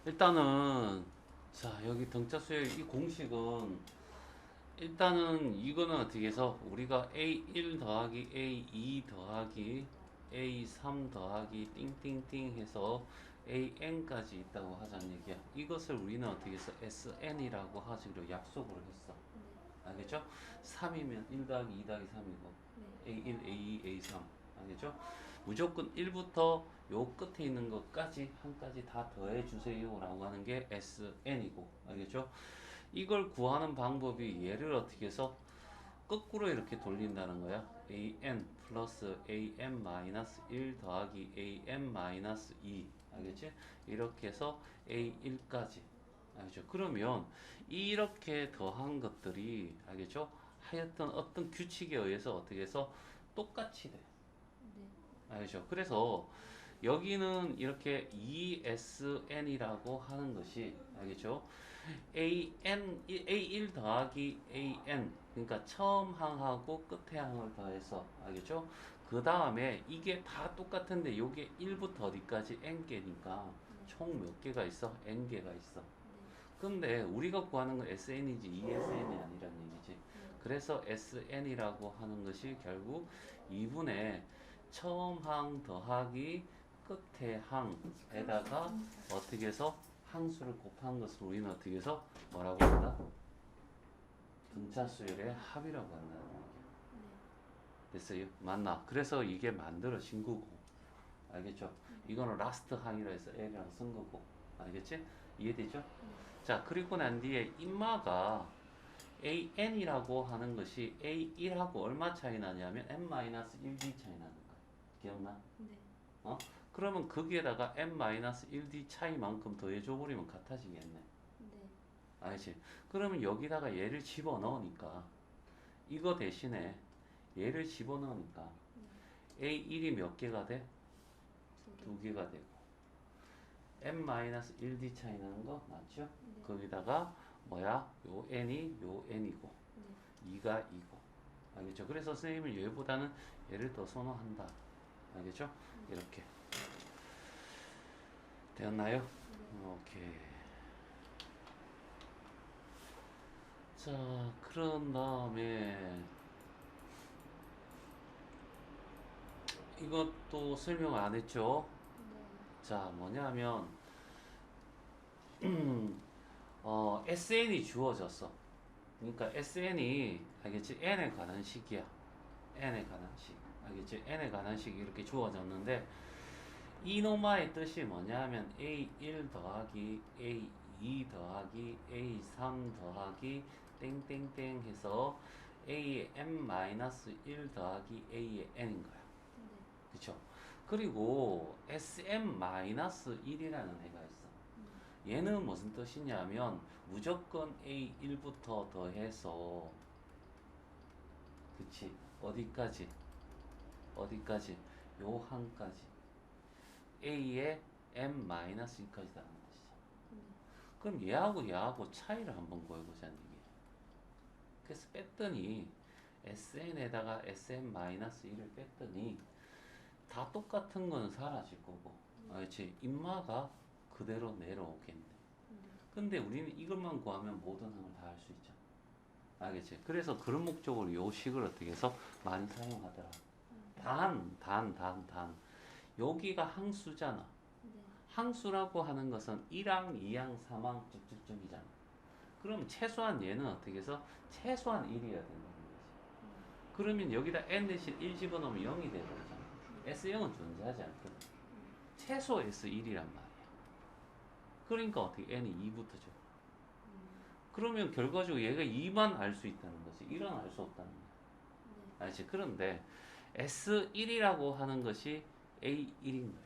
일단은 자 여기 등차수의 이 공식은 일단은 이거는 어떻게 해서 우리가 A1 더하기 A2 더하기 A3 더하기 띵띵띵 해서 AN까지 있다고 하자는 얘기야. 이것을 우리는 어떻게 해서 SN이라고 하기로 약속을 했어. 알겠죠? 3이면 1 더하기 2 더하기 3이고 A1, A2, A3 알겠죠? 무조건 1부터 요 끝에 있는 것까지 한 가지 다 더해 주세요 라고 하는 게 SN이고 알겠죠? 이걸 구하는 방법이 얘를 어떻게 해서 거꾸로 이렇게 돌린다는 거야. AN 플러스 AM 마이너스 1 더하기 AM 마이너스 2 알겠지? 이렇게 해서 A1까지 알겠죠? 그러면 이렇게 더한 것들이 알겠죠? 하여튼 어떤 규칙에 의해서 어떻게 해서 똑같이 돼. 알겠죠? 그래서 여기는 이렇게 ESN이라고 하는 것이 알겠죠? A1 더하기 AN 그러니까 처음 항하고 끝에 항을 더해서 알겠죠? 그 다음에 이게 다 똑같은데 요게 1부터 어디까지 N개니까 총 몇 개가 있어? N개가 있어. 근데 우리가 구하는 건 SN이지 ESN이 아니란 얘기지. 그래서 SN이라고 하는 것이 결국 2분의 처음 항 더하기 끝에 항에다가 어떻게 해서 항수를 곱한 것을 우리는 어떻게 해서 뭐라고 한다? 등차수열의 합이라고 한다는 얘기야. 됐어요? 맞나? 그래서 이게 만들어진 거고 알겠죠? 이거는 라스트 항이라 해서 L이랑 쓴 거고 알겠지? 이해되죠? 자 그리고 난 뒤에 인마가 AN이라고 하는 것이 A1하고 얼마 차이 나냐면 N-1D 차이 나는 거야. 기억나? 어? 그러면 거기에다가 N-1D 차이만큼 더해줘 버리면 같아지겠네. 알지? 그러면 여기다가 얘를 집어넣으니까 이거 대신에 얘를 집어넣으니까 A1이 몇 개가 돼? 두 개가 되고 N-1D 차이 나는 거 맞죠? 거기다가 뭐야? 요 N이 요 N이고 2가 2고 알겠죠? 그래서 선생님은 얘보다는 얘를 더 선호한다. 알겠죠? 이렇게 되었나요? 오케이. 자, 그런 다음에 이것도 설명 안 했죠? 자, 뭐냐면 SN이 주어졌어. 그러니까 SN이 알겠지? N에 관한 식이야. N에 관한 식. 알겠지? N에 관한 식이 이렇게 주어졌는데 이노마의 뜻이 뭐냐면 A1 더하기 A2 더하기 A3 더하기 땡땡땡 해서 A의 M-1 더하기 A의 N인 거야. 그쵸? 그리고 SM-1이라는 애가 있어. 얘는 무슨 뜻이냐면 무조건 A1부터 더해서 그치? 어디까지? 어디까지? 요 한까지 A의 M-2까지 다는 것이죠. 그럼 얘하고 차이를 한번 구해보자는 얘기예요. 그래서 뺐더니 SN에다가 SM-1을 뺐더니 다 똑같은 건 사라질 거고 알지? 인마가 그대로 내려오겠네. 근데 우리는 이것만 구하면 모든 항을 다 할 수 있죠. 알겠지? 그래서 그런 목적으로 요 식을 어떻게 해서 많이 사용하더라. 단. 여기가 항수잖아. 항수라고 하는 것은 1항, 2항, 3항 쭉쭉쭉이잖아. 그럼 최소한 얘는 어떻게 해서 최소한 1이어야 된다는 거지. 그러면 여기다 n 대신 1 집어넣으면 0이 되버리잖아. S0은 존재하지 않거든. 최소 S1이란 말이야. 그러니까 어떻게 n이 2부터죠. 그러면 결과적으로 얘가 2만 알 수 있다는 거지. 1은 알 수 없다는 거야. 알지? 그런데 S1이라고 하는 것이 A1인 거야.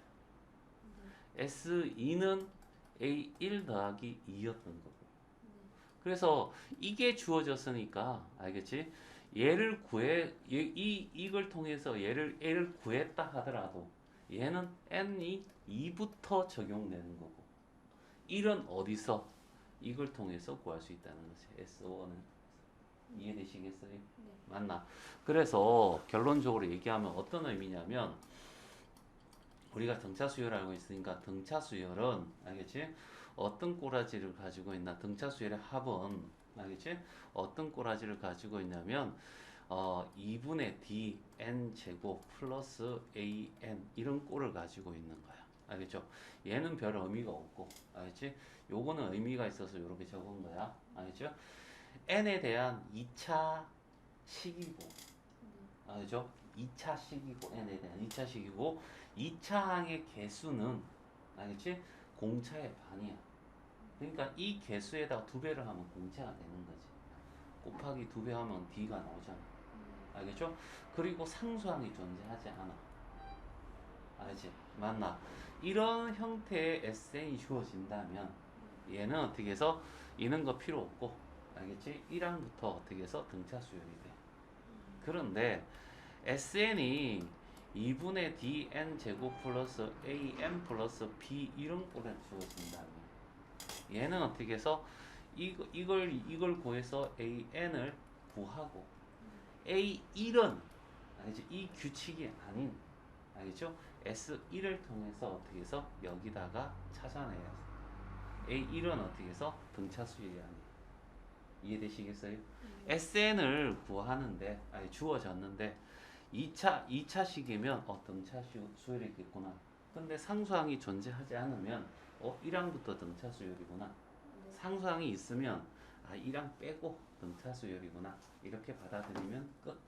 S2는 A1 더하기 2였던 거고. 그래서 이게 주어졌으니까 알겠지? 얘를 이걸 통해서 얘를 구했다 하더라도 얘는 n이 2부터 적용되는 거고 1은 어디서 이걸 통해서 구할 수 있다는 거지. S1은 이해되시겠어요? 맞나? 그래서 결론적으로 얘기하면 어떤 의미냐면 우리가 등차 수열을 알고 있으니까 등차 수열은 알겠지? 어떤 꼬라지를 가지고 있나? 등차 수열의 합은 알겠지? 어떤 꼬라지를 가지고 있냐면 2분의 dn 제곱 플러스 an 이런 꼴을 가지고 있는 거야. 알겠죠? 얘는 별 의미가 없고 알겠지? 요거는 의미가 있어서 이렇게 적은 거야. 알겠죠? n에 대한 2차 식이고 알겠죠? 2차 식이고 n에 대한 2차 식이고 2차 항의 개수는 알겠지? 공차의 반이야. 그러니까 이 개수에다가 2배를 하면 공차가 되는 거지. 곱하기 2배 하면 d가 나오잖아. 알겠죠? 그리고 상수항이 존재하지 않아. 알지? 맞나? 이런 형태의 SN이 주어진다면 얘는 어떻게 해서 이런 거 필요 없고 알겠지? 1항부터 어떻게 해서 등차 수열이 돼. 그런데 SN이 2분의 dn 제곱 플러스 an 플러스 b 이런 꼴에 주어진다면 얘는 어떻게 해서 이걸 구해서 an을 구하고 A1은 알겠죠? 이 규칙이 아닌 알겠죠? S1을 통해서 어떻게 해서 여기다가 찾아내야 돼. A1은 어떻게 해서 등차 수열이 아니에요. 이해되시겠어요? SN을 구하는데 아니 주어졌는데 2차식이면 등차 수열이 있겠구나. 근데 상수항이 존재하지 않으면 1항부터 등차 수열이구나. 상수항이 있으면 1항 빼고 등차 수열이구나. 이렇게 받아들이면 끝.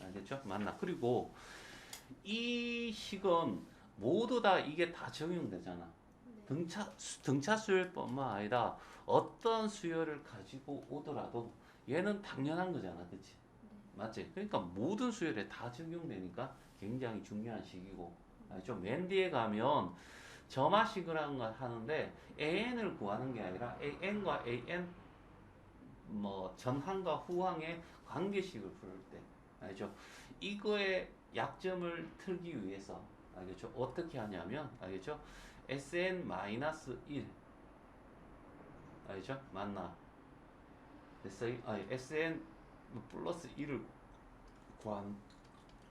알겠죠? 맞나? 그리고 이 식은 모두 다 이게 다 적용되잖아. 등차 수열뿐만 아니라 어떤 수열을 가지고 오더라도 얘는 당연한 거잖아. 그치? 맞지? 그러니까 모든 수열에 다 적용되니까 굉장히 중요한 식이고 알죠? 맨 뒤에 가면 점화식을 하는데 an을 구하는 게 아니라 an과 an 전항과 후항의 관계식을 풀 때 알죠? 이거의 약점을 틀기 위해서 알겠죠? 어떻게 하냐면 알겠죠? SN-1 알죠? 맞나? 됐어요? SN 플러스 1을 구한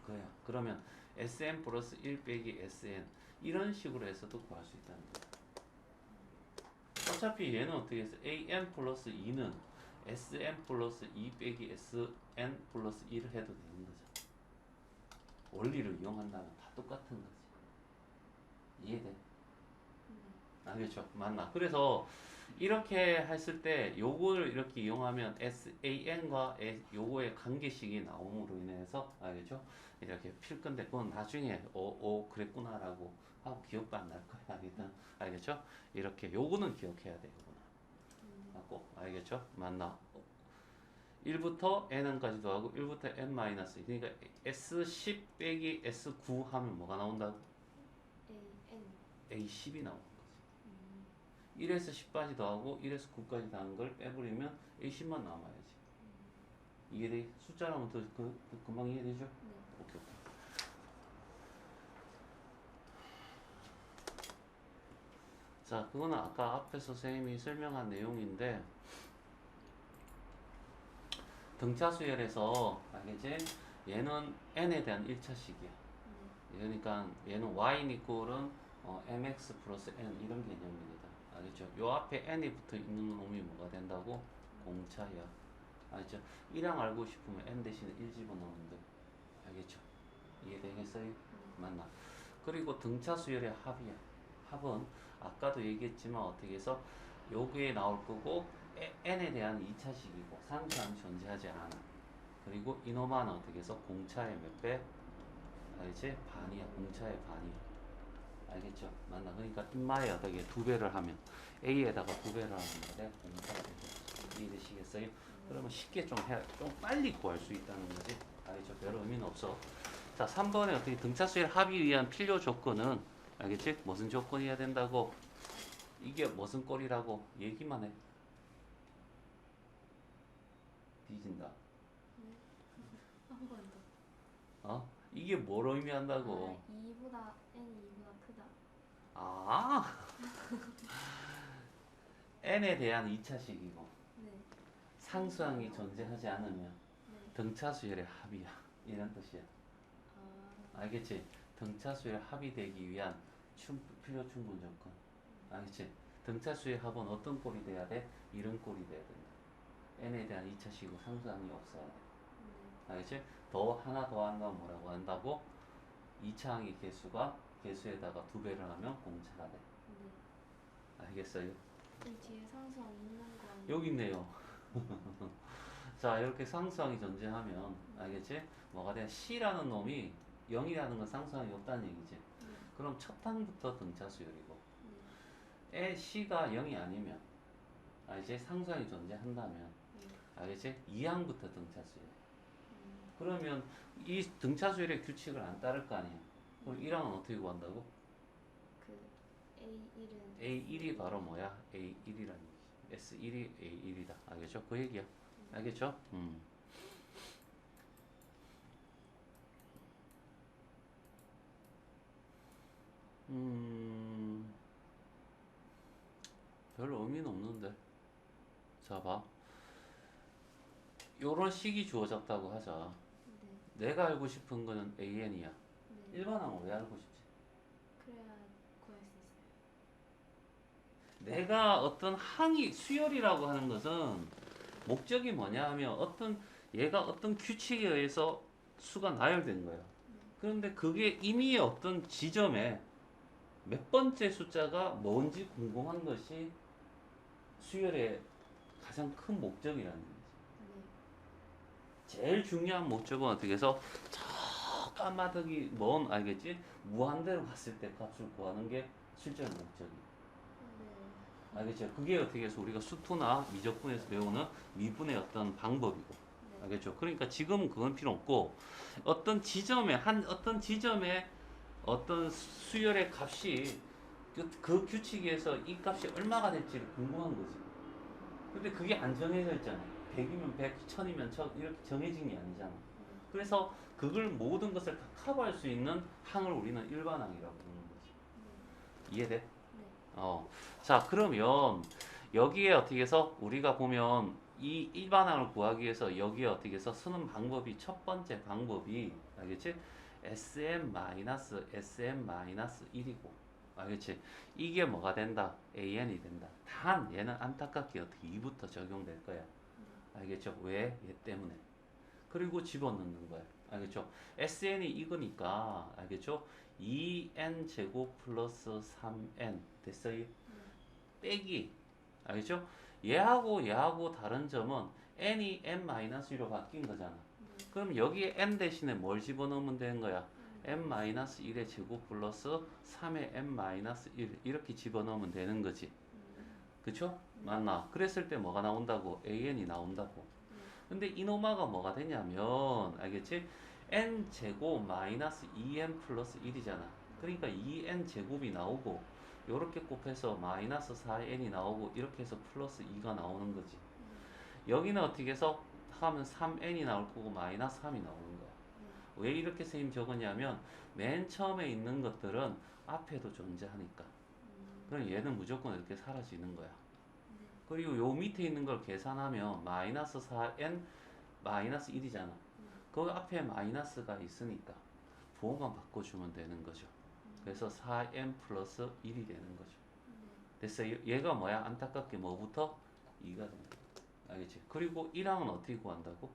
거야. 그러면 SN 플러스 1 빼기 SN 이런 식으로 해서도 구할 수 있다는 거야. 어차피 얘는 어떻게 해서 AN 플러스 2는 SN 플러스 2 빼기 SN 플러스 1을 해도 되는 거죠. 원리를 이용한다면 다 똑같은 거지. 이해돼? 알겠죠? 맞나? 그래서 이렇게 했을 때 요거를 이렇게 이용하면 SAN과 요거의 관계식이 나옴으로 인해서 알겠죠? 이렇게 필 건데 그건 나중에 그랬구나라고 하고 기억도 안 날 거야. 알겠죠? 이렇게 요거는 기억해야 돼. 요거는. 맞고 알겠죠? 맞나? 1부터 n까지도 하고 1부터 n-2 그러니까 S10 빼기 S9 하면 뭐가 나온다고? A10이 나오는 거지. 1에서 10까지 더하고 1에서 9까지 더한 걸 빼버리면 A10만 남아야지. 이해돼? 숫자라면 더 금방 이해되죠? 오케이. 자, 그거는 아까 앞에서 선생님이 설명한 내용인데 등차 수열에서 알겠지? 얘는 n에 대한 1차식이야. 그러니까 얘는 y는 mx 플러스 n 이런 개념입니다. 알겠죠? 요 앞에 n이 붙어 있는 놈이 뭐가 된다고? 공차야. 알겠죠? 1항 알고 싶으면 n 대신에 1 집어넣으면 돼. 알겠죠? 이해되겠어요? 맞나? 그리고 등차 수열의 합이야. 합은 아까도 얘기했지만 어떻게 해서 여기에 나올 거고 n에 대한 2차식이고 상수항이 존재하지 않아. 그리고 이놈은 어떻게 해서 공차의 몇 배? 알겠지? 반이야. 공차의 반이야. 알겠죠? 맞나? 그러니까 인마에 어떻게 2배를 하면 A에다가 2배를 하면 돼? 공차가 되죠. 이해되시겠어요? 그러면 쉽게 좀 빨리 구할 수 있다는 거지. 알겠죠? 별 의미는 없어. 자, 3번에 어떻게 등차수열 합이 위한 필요 조건은 알겠지? 무슨 조건이어야 된다고? 이게 무슨 꼴이라고 얘기만 해. 뒤진다. 한 번 더. 이게 뭘 의미한다고? 2보다 n이 2보다 크다. 아, n에 대한 2차식이고 네. 상수항이 존재하지 않으면 네. 등차수열의 합이야. 이런 뜻이야. 아, 알겠지? 등차수열 합이 되기 위한 필요 충분 조건. 알겠지? 등차수의 합은 어떤 꼴이 돼야 돼? 이런 꼴이 돼야 된다. n에 대한 2차식이고 상수항이 없어야 돼. 알겠지? 하나 더 한다면 뭐라고 한다고? 2차항의 개수에다가 2배를 하면 공차가 돼. 알겠어요? 이 뒤에 상수 없는 거 아니에요? 여기 있네요. 자, 이렇게 상수항이 존재하면, 알겠지? 뭐가 돼? C라는 놈이 0이라는 건 상수항이 없다는 얘기지. 그럼 첫 항부터 등차수열이고, C가 0이 아니면, 알겠지? 상수항이 존재한다면, 알겠지? 2항부터 등차수열. 그러면 이 등차수열의 규칙을 안 따를 거 아니야. 그럼 1항은 어떻게 구한다고? 그 A1은 A1이 바로 뭐야? A1이라는 얘기. S1이 A1이다. 알겠죠? 그 얘기야. 알겠죠? 별로 의미는 없는데. 자, 봐. 요런 식이 주어졌다고 하자. 내가 알고 싶은 거는 AN이야. 일반항은 왜 알고 싶지? 그래야 구할 수 있어요. 내가 어떤 항이 수열이라고 하는 것은 목적이 뭐냐 하면 얘가 어떤 규칙에 의해서 수가 나열된 거야. 그런데 그게 이미 어떤 지점에 몇 번째 숫자가 뭔지 궁금한 것이 수열의 가장 큰 목적이라는 거지. 제일 중요한 목적은 어떻게 해서 저 까마득이 먼 알겠지? 무한대로 갔을 때 값을 구하는 게 실제 목적이야. 알겠죠? 그게 어떻게 해서 우리가 수투나 미적분에서 배우는 미분의 어떤 방법이고. 알겠죠? 그러니까 지금은 그건 필요 없고 어떤 지점에 어떤 수열의 값이 그 규칙에서 이 값이 얼마가 될지를 궁금한 거지. 근데 그게 안 정해져 있잖아. 100이면 100, 1000이면 1000 이렇게 정해진 게 아니잖아. 그래서 그걸 모든 것을 다 커버할 수 있는 항을 우리는 일반항이라고 부르는 거지. 이해돼? 자, 그러면 여기에 어떻게 해서 우리가 보면 이 일반항을 구하기 위해서 여기에 어떻게 해서 쓰는 방법이 첫 번째 방법이 알겠지? SM-1이고 알겠지? 이게 뭐가 된다? AN이 된다. 단 얘는 안타깝게 어떻게 2부터 적용될 거야. 알겠죠? 왜? 얘 때문에. 그리고 집어넣는 거야. 알겠죠? SN이 이거니까 알겠죠? 2n 제곱 플러스 3n 됐어요? 빼기 알겠죠? 얘하고 다른 점은 n이 n-1로 바뀐 거잖아. 그럼 여기에 n 대신에 뭘 집어넣으면 되는 거야? n-1의 제곱 플러스 3의 n-1 이렇게 집어넣으면 되는 거지. 그쵸? 맞나? 그랬을 때 뭐가 나온다고? an이 나온다고. 근데 이노마가 뭐가 되냐면 알겠지? n 제곱 마이너스 2n 플러스 1이잖아. 그러니까 2n 제곱이 나오고 요렇게 곱해서 마이너스 4n이 나오고 이렇게 해서 플러스 2가 나오는 거지. 여기는 어떻게 해서 하면 3n이 나올 거고 마이너스 3이 나오는 거야. 왜 이렇게 선생님 적었냐면 맨 처음에 있는 것들은 앞에도 존재하니까. 그럼 얘는 무조건 이렇게 사라지는 거야. 그리고 요 밑에 있는 걸 계산하면 마이너스 4n 마이너스 1이잖아. 그 앞에 마이너스가 있으니까 부호만 바꿔주면 되는 거죠. 그래서 4n 플러스 1이 되는 거죠. 됐어요? 얘가 뭐야? 안타깝게 뭐부터? 2가 됩니다. 알겠지? 그리고 1항은 어떻게 구한다고?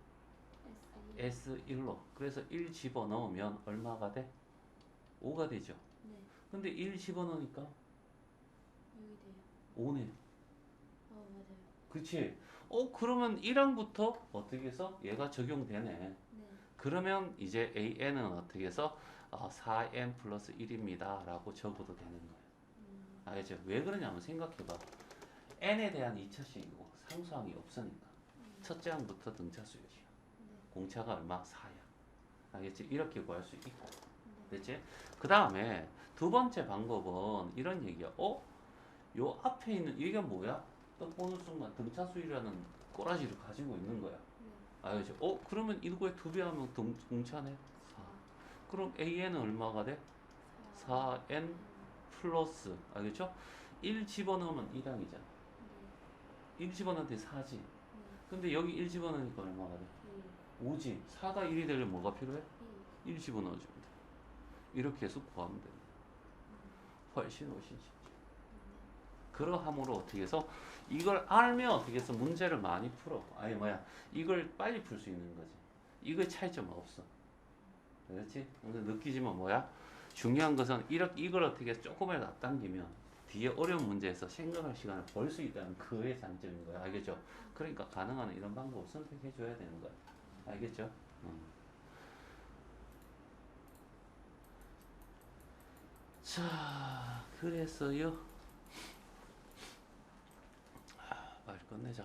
S1로. 그래서 1 집어넣으면 얼마가 돼? 5가 되죠. 근데 1 집어넣으니까 5네. 맞아요. 그치? 그러면 1항부터 어떻게 해서 얘가 적용되네. 그러면 이제 AN은 어떻게 해서 4n 플러스 1입니다 라고 적어도 되는 거예요. 알겠죠? 왜 그러냐면 생각해봐. n에 대한 2차식이고 상수항이 없으니까 첫째 항부터 등차수열이야. 공차가 얼마? 4야. 알겠지? 이렇게 구할 수 있고. 됐지? 그 다음에 두 번째 방법은 이런 얘기야. 요 앞에 있는 이게 뭐야? 딱 보는 순간 등차수열이라는 꼬라지를 가지고 있는 거야. 알겠죠? 그러면 이거에 2배 하면 공차네. 4. 그럼 AN은 얼마가 돼? 4n 플러스 알겠죠? 1 집어넣으면 1항이잖아. 1 집어넣으면 4지. 근데 여기 1 집어넣으니까 얼마가 돼? 5지. 4가 1이 되려면 뭐가 필요해? 1 집어넣어주면 돼. 이렇게 해서 구하면 돼. 훨씬 쉽지. 그러함으로 어떻게 해서 이걸 알면 어떻게 해서 문제를 많이 풀어. 아니 뭐야 이걸 빨리 풀 수 있는 거지. 이거 차이점 없어. 그렇지? 근데 느끼지만 뭐야? 중요한 것은 이걸 어떻게 해서 조금이라도 앞당기면 뒤에 어려운 문제에서 생각할 시간을 벌 수 있다는 그의 장점인 거야. 알겠죠? 그러니까 가능한 이런 방법을 선택해 줘야 되는 거야. 알겠죠? 자, 그래서요. 빨리 끝내자.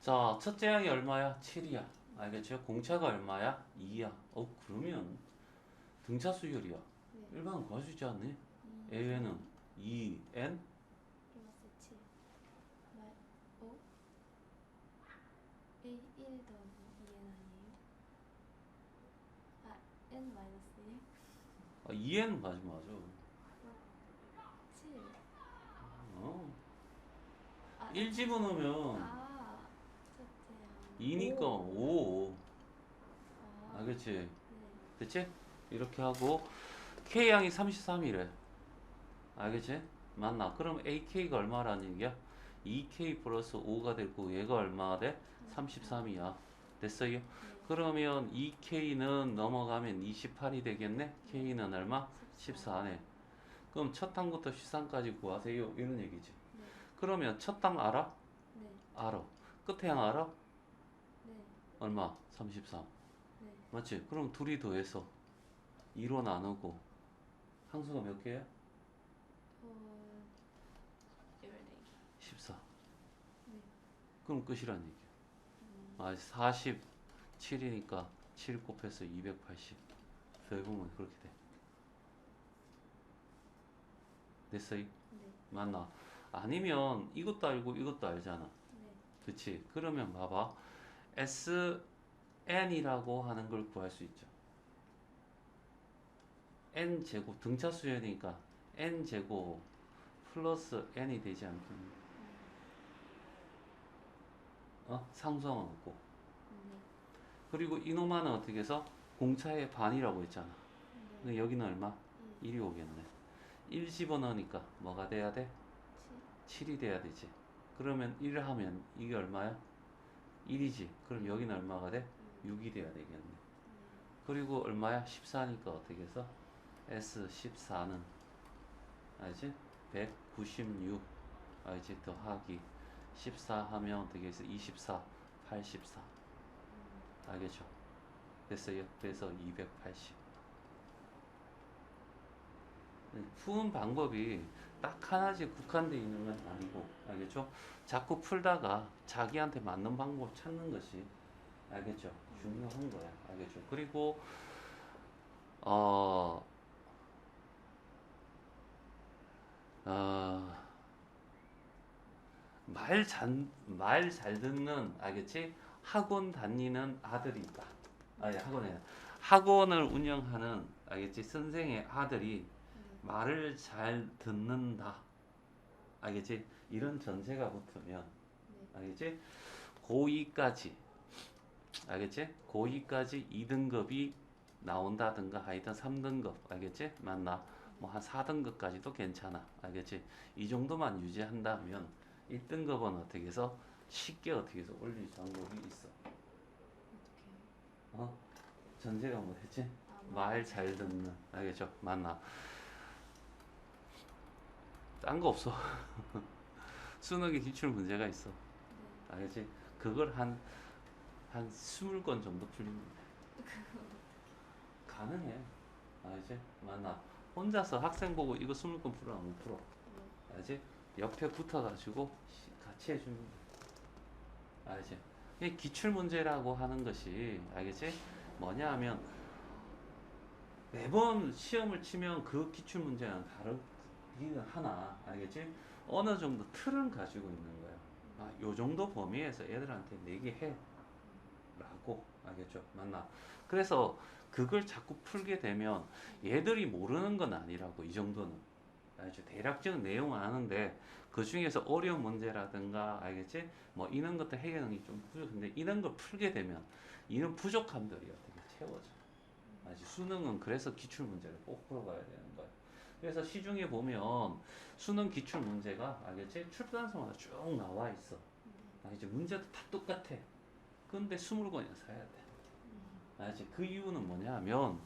자, 첫째 항이 얼마야? 7이야. 알겠죠? 공차가 얼마야? 2야. 그러면 등차 수열이야. 네. 일반은 구할 수 있지 않니? 2 A는 2, N? 플러스 7 말 5 A 1 더하기 2n 아니에요? 아 n 마이너스 1 2N 맞아. 7 어. 아, 1 집어넣으면 아 첫째야 2니까 5. 아, 알겠지? 네. 됐지? 이렇게 하고 K양이 33이래. 알겠지? 맞나? 그럼 AK가 얼마라는 얘기야? 2K 플러스 5가 되고 얘가 얼마가 돼? 33이야. 됐어요? 네. 그러면 2K는 넘어가면 28이 되겠네? K는 얼마? 14네. 그럼 첫 항부터 13까지 구하세요. 이런 얘기지. 네. 그러면 첫 항 알아? 네. 알아. 끝에 항 알아? 네. 얼마? 33. 네. 맞지? 그럼 둘이 더해서 2로 나누고 항수가 몇 개야? 14개 14. 네. 그럼 끝이란 얘기야. 아, 47이니까 7 곱해서 280. 대부분 그렇게 돼. 됐어요? 네. 맞나? 아니면 이것도 알고 이것도 알잖아. 네. 그치? 그러면 봐봐. SN이라고 하는 걸 구할 수 있죠. N제곱, 등차 수열이니까 N제곱 플러스 N이 되지 않겠니? 상수항은 없고. 네. 그리고 이놈아는 어떻게 해서 공차의 반이라고 했잖아. 네. 근데 여기는 얼마? 1 1이 오겠네. 1 집어넣으니까 뭐가 돼야 돼? 7 7이 돼야 되지. 그러면 1 하면 이게 얼마야? 1이지. 그럼 여기는 얼마가 돼? 6이 돼야 되겠네. 그리고 얼마야? 14니까 어떻게 해서? S14는 알지? 196 알지? 더하기 14 하면 어떻게 해서 24, 84 알겠죠? 됐어요? 그래서 280 푸는 방법이 딱 하나씩 국한되어 있는 건 아니고 알겠죠? 자꾸 풀다가 자기한테 맞는 방법 찾는 것이 알겠죠? 중요한 거야 알겠죠? 그리고 어, 말 잘 듣는 알겠지? 학원 다니는 아들이 있다. 아니 학원을 운영하는 알겠지? 선생의 아들이 말을 잘 듣는다. 알겠지? 이런 전제가 붙으면 알겠지? 고2까지 알겠지? 고2까지 2등급이 나온다든가 하여튼 3등급 알겠지? 맞나? 뭐 한 4등급까지도 괜찮아. 알겠지? 이 정도만 유지한다면 1등급은 어떻게 해서 쉽게 어떻게 해서 올릴 방법이 있어. 어떡해요? 전제가 뭐였지? 아, 말 잘 듣는. 알겠죠? 맞나? 딴 거 없어. 수능에 기출 문제가 있어. 네. 알겠지? 그걸 한 20건 정도 풀리면 돼. 가능해. 알겠지? 맞나? 혼자서 학생 보고 이거 20건 풀어 못 풀어. 네. 알지? 옆에 붙어가지고 같이 해주면 돼. 알지? 이 기출 문제라고 하는 것이 알겠지? 뭐냐 하면 매번 시험을 치면 그 기출 문제는 다르기는 하나 알겠지? 어느 정도 틀은 가지고 있는 거야. 요 정도 범위에서 애들한테 내게 해 라고 알겠죠? 맞나? 그래서 그걸 자꾸 풀게 되면 얘들이 모르는 건 아니라고 이 정도는 알죠? 대략적인 내용은 아는데 그 중에서 어려운 문제라든가 알겠지? 뭐 이런 것도 해결하기 좀 부족한데 이런 걸 풀게 되면 이런 부족함들이 어떻게 채워져. 알지? 수능은 그래서 기출 문제를 꼭 풀어가야 되는 거야. 그래서 시중에 보면 수능 기출 문제가 알겠지? 출판사마다 쭉 나와 있어. 알겠지? 문제도 다 똑같아. 근데 20권이나 사야 돼. 알지? 그 이유는 뭐냐면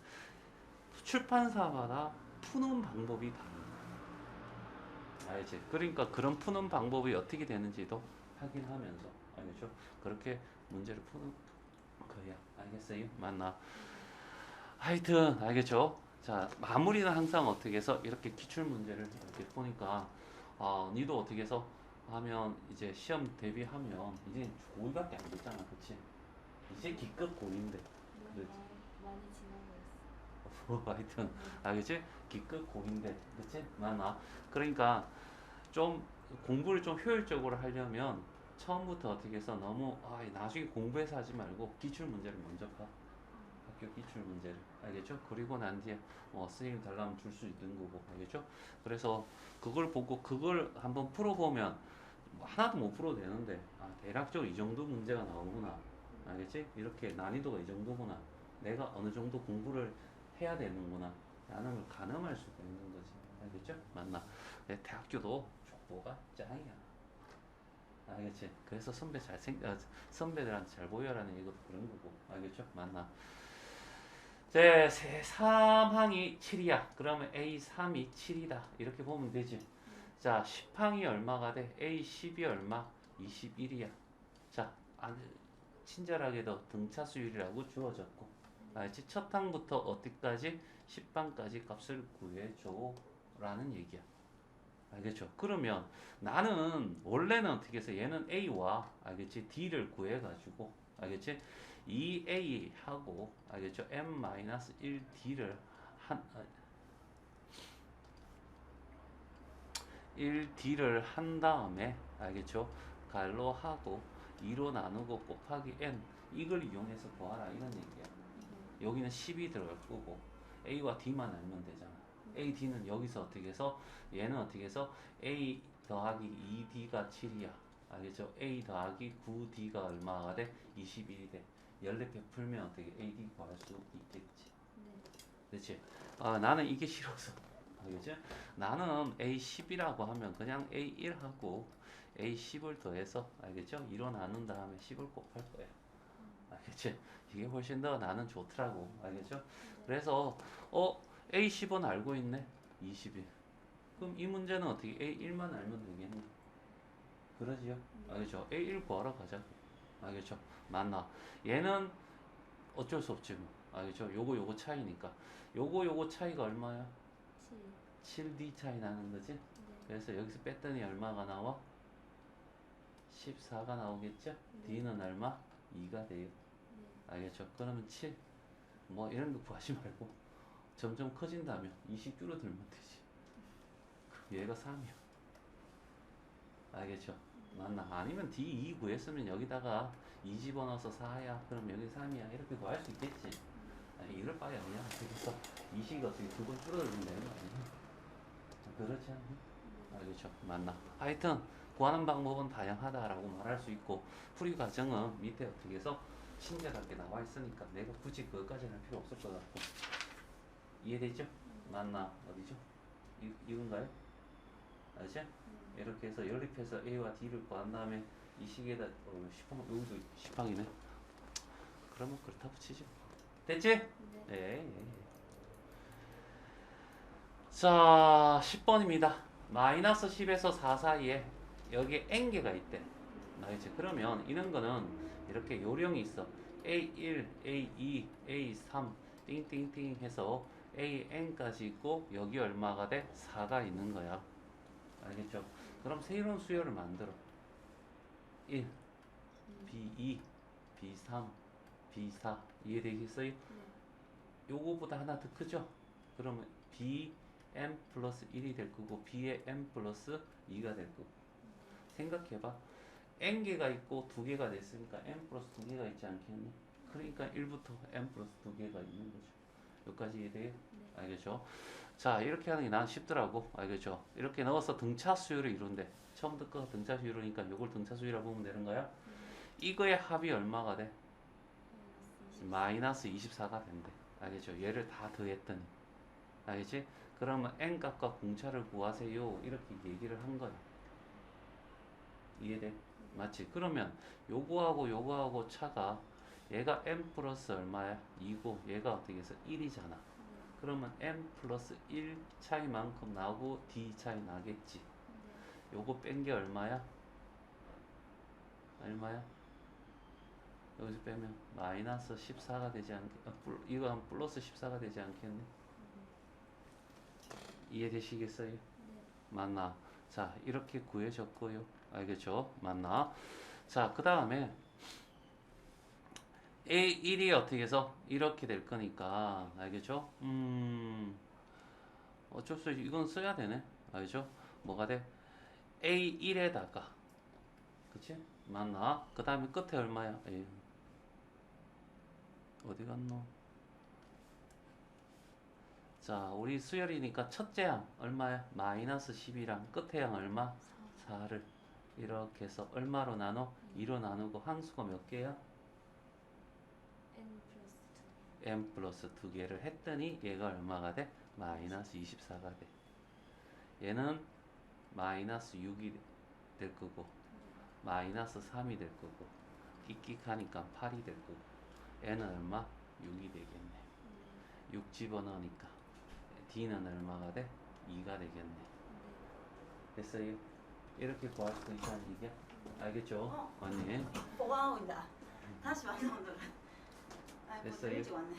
출판사마다 푸는 방법이 달라. 알지? 그러니까 그런 푸는 방법이 어떻게 되는지도 확인하면서 알겠죠? 그렇게 문제를 푸는 거야. 알겠어요? 맞나? 하여튼 알겠죠? 자, 마무리는 항상 어떻게 해서 이렇게 기출 문제를 이렇게 보니까 니도 어떻게 해서 하면 이제 시험 대비하면 이제 고2밖에 안 됐잖아, 그치? 이제 기껏 고2인데, 그렇지? 많이 지나고 있어. 하여튼 알겠지? 기껏 고2인데, 그치? 맞나? 그러니까 좀 공부를 좀 효율적으로 하려면 처음부터 어떻게 해서 너무 나중에 공부해서 하지 말고 기출 문제를 먼저 봐. 학교 기출 문제를 알겠죠? 그리고 난 뒤에 선생님 달라면 줄 수 있는 거고 알겠죠? 그래서 그걸 보고 그걸 한번 풀어보면 뭐 하나도 못 풀어도 되는데 대략적으로 이 정도 문제가 나오구나 알겠지? 이렇게 난이도가 이 정도구나 내가 어느 정도 공부를 해야 되는구나 라는 걸 가늠할 수가 있는 거지 알겠죠? 맞나? 대학교도 족보가 짱이야 알겠지? 그래서 선배들한테 잘 보여라는 이것도 그런 거고 알겠죠? 맞나? 제 3항이 7이야. 그러면 A3이 7이다. 이렇게 보면 되지. 자, 10항이 얼마가 돼? A10이 얼마? 21이야. 자, 친절하게도 등차 수율이라고 주어졌고. 알지? 첫 항부터 어디까지? 10항까지 값을 구해줘. 라는 얘기야. 알겠죠? 그러면 나는 원래는 어떻게 해서 얘는 A와 알겠지? D를 구해가지고 알겠지? 2A하고 알겠죠? M-1D를 한 1D를 한 다음에 알겠죠? 갈로 하고 2로 나누고 곱하기 N 이걸 이용해서 구하라 이런 얘기야. 여기는 10이 들어갈 거고 A와 D만 알면 되잖아. A, D는 여기서 어떻게 해서 얘는 어떻게 해서 A 더하기 2D가 7이야. 알겠죠? A 더하기 9D가 얼마가 돼? 21이 돼. 14개 풀면 어떻게 AD 구할 수 있겠지. 그렇지? 나는 이게 싫어서. 알겠지? 나는 A10이라고 하면 그냥 A1하고 A10을 더해서 알겠죠? 2로 나눈 다음에 10을 곱할 거야. 알겠지? 이게 훨씬 더 나는 좋더라고. 알겠죠? 그래서 A10은 알고 있네. 21. 그럼 이 문제는 어떻게 A1만 알면 되겠니? 그러지요? 알겠죠? A1 구하러 가자고. 알겠죠? 맞나? 얘는 어쩔 수 없지 뭐. 알겠죠? 요거 차이니까. 요거 차이가 얼마야? 7D 차이 나는 거지? 그래서 여기서 뺐더니 얼마가 나와? 14가 나오겠죠? D는 얼마? 2가 돼요. 알겠죠? 그러면 7. 뭐 이런 거 구하지 말고 점점 커진다면 20 줄어들면 되지. 그럼 얘가 3이야. 알겠죠? 맞나? 아니면 D2 구했으면 여기다가 2 집어넣어서 4야. 그럼 여기 3이야. 이렇게 구할 수 있겠지. 이럴 바에 아니야. 그래서 20이 어떻게 두 번 줄어들면 되는 거 아니야? 그렇지 않니? 알겠죠? 맞나? 하여튼 구하는 방법은 다양하다라고 말할 수 있고 풀이 과정은 밑에 어떻게 해서 친절하게 나와 있으니까 내가 굳이 그것까지는 할 필요 없을 것 같고 이해되죠? 맞나? 어디죠? 이건가요? 알지? 이렇게 해서 연립해서 A와 D를 구한 다음에 이 식에다 10항 여기도 10항이네. 그러면 그렇다 붙이죠. 됐지? 네. 예. 자, 10번입니다. 마이너스 10에서 4 사이에 여기에 n개가 있대. 알겠지? 그러면 이런 거는 이렇게 요령이 있어. A1, A2, A3 띵띵띵 해서 AN까지 있고 여기 얼마가 돼? 4가 있는 거야. 알겠죠? 그럼 새로운 수열을 만들어. 1, B2, B3, B4 이해되겠어요? 요거보다 하나 더 크죠? 그러면 BM 플러스 1이 될 거고 B의 M 플러스 2가 될 거고 생각해봐. N개가 있고 2개가 됐으니까 M 플러스 2개가 있지 않겠니? 그러니까 1부터 M 플러스 2개가 있는 거죠. 끝까지 이해돼요? 네. 알겠죠? 자, 이렇게 하는 게 난 쉽더라고. 알겠죠? 이렇게 넣어서 등차 수열을 이룬대. 처음부터 끝까지 등차 수열이니까 요걸 등차 수열이라고 보면 되는 거야. 이거의 합이 얼마가 돼? 마이너스 24가 된대. 알겠죠? 얘를 다 더했더니. 알겠지? 그러면 n 값과 공차를 구하세요. 이렇게 얘기를 한 거야. 이해돼? 맞지? 그러면 요거하고 요거하고 차가 얘가 n 플러스 얼마야? 2고 얘가 어떻게 해서 1이잖아. 그러면 n 플러스 1 차이만큼 나오고 d 차이 나겠지. 요거 뺀 게 얼마야? 얼마야? 여기서 빼면 마이너스 14가 되지 않겠, 이거 한 플러스 14가 되지 않겠네? 이해되시겠어요? 맞나? 자, 이렇게 구해졌고요. 알겠죠? 맞나? 자, 그 다음에 A1이 어떻게 해서 이렇게 될 거니까 알겠죠? 어쩔 수 없이 이건 써야 되네. 알겠죠? 뭐가 돼? A1에다가 그치? 맞나? 그 다음에 끝에 얼마야? 에이. 어디 갔노? 자, 우리 수열이니까 첫째 항 얼마야? 마이너스 10이랑 끝에 항 얼마? 4를 이렇게 해서 얼마로 나눠? 2로 나누고 항수가 몇 개야? n 플러스 2개를 했더니 얘가 얼마가 돼? 마이너스 24가 돼. 얘는 마이너스 6이 될 거고 마이너스 3이 될 거고 끽끽하니까 8이 될 거고 얘는 얼마? 6이 되겠네. 6 집어넣으니까 D는 얼마가 돼? 2가 되겠네. 됐어요? 이렇게 구할 수 있다는 얘기야? 알겠죠? 언니 보강하고 있다. 다시 만나보도록. 아이고, 됐어요? 일찍 왔네.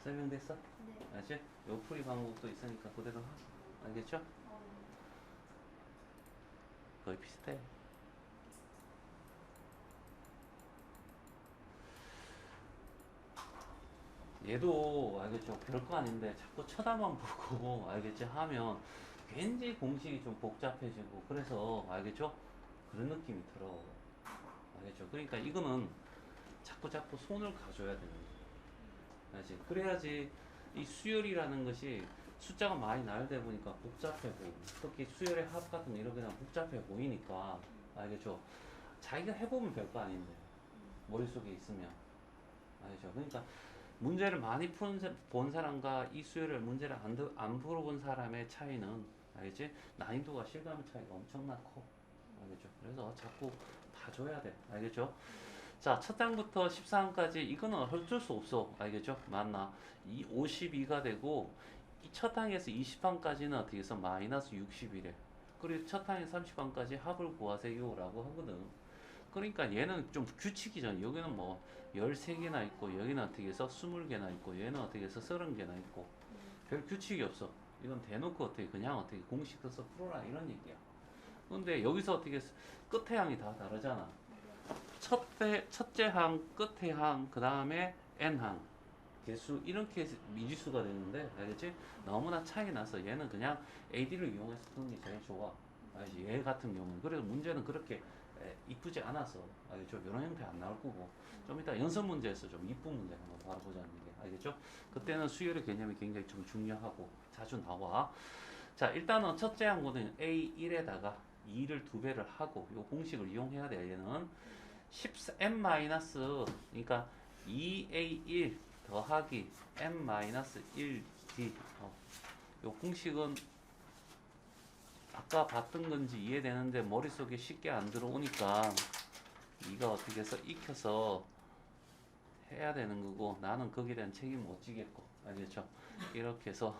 설명됐어? 네. 알지? 요 풀이 방법도 있으니까 그대로 하. 알겠죠? 거의 비슷해. 얘도 알겠죠? 별거 아닌데 자꾸 쳐다만 보고 알겠지? 하면 괜히 공식이 좀 복잡해지고 그래서 알겠죠? 그런 느낌이 들어. 알겠죠? 그러니까 이거는 자꾸 손을 가져야 되는 거야. 알지? 그래야지 이 수열이라는 것이 숫자가 많이 나열되다 보니까 복잡해 보이고 특히 수열의 합 같은 거 이런 게 복잡해 보이니까 알겠죠? 자기가 해보면 별거 아닌데 머릿속에 있으면 알겠죠? 그러니까 문제를 많이 본 사람과 이 수열을 문제를 안 풀어본 사람의 차이는 알겠지? 난이도가 실감 차이가 엄청나 커. 알겠죠? 그래서 자꾸 봐줘야 돼. 알겠죠? 자, 첫 장부터 14항까지 이거는 어쩔 수 없어. 알겠죠? 맞나? 이 52가 되고 이 첫 항에서 20항까지는 어떻게 해서 마이너스 60이래. 그리고 첫 항에 30항까지 합을 구하세요 라고 하거든. 그러니까 얘는 좀 규칙이잖아. 여기는 뭐 13개나 있고 여기는 어떻게 해서 20개나 있고 얘는 어떻게 해서 30개나 있고 별 규칙이 없어. 이건 대놓고 어떻게 그냥 어떻게 공식 써서 풀어라 이런 얘기야. 근데 여기서 어떻게 끝에 항이 다 다르잖아. 첫째 항, 끝에 항, 그 다음에 n항 개수 이렇게 미지수가 되는데 알겠지? 너무나 차이 나서 얘는 그냥 AD를 이용해서 푸는 게 제일 좋아. 알지? 얘 같은 경우는 그래서 문제는 그렇게 이쁘지 않아서 알겠죠? 이런 형태 안 나올 거고 좀 이따 연습 문제에서 좀 이쁜 문제 한번 바라보자는 얘기 알겠죠? 그때는 수열의 개념이 굉장히 좀 중요하고 자주 나와. 자, 일단은 첫째 항구는 A1에다가 2를 2배를 하고 이 공식을 이용해야 돼. 얘는 10n 그러니까 2A1 더하기 n-1d 요 공식은 아까 봤던 건지 이해되는데 머릿속에 쉽게 안 들어오니까 이가 어떻게 해서 익혀서 해야 되는 거고 나는 거기에 대한 책임 못 지겠고 알겠죠? 이렇게 해서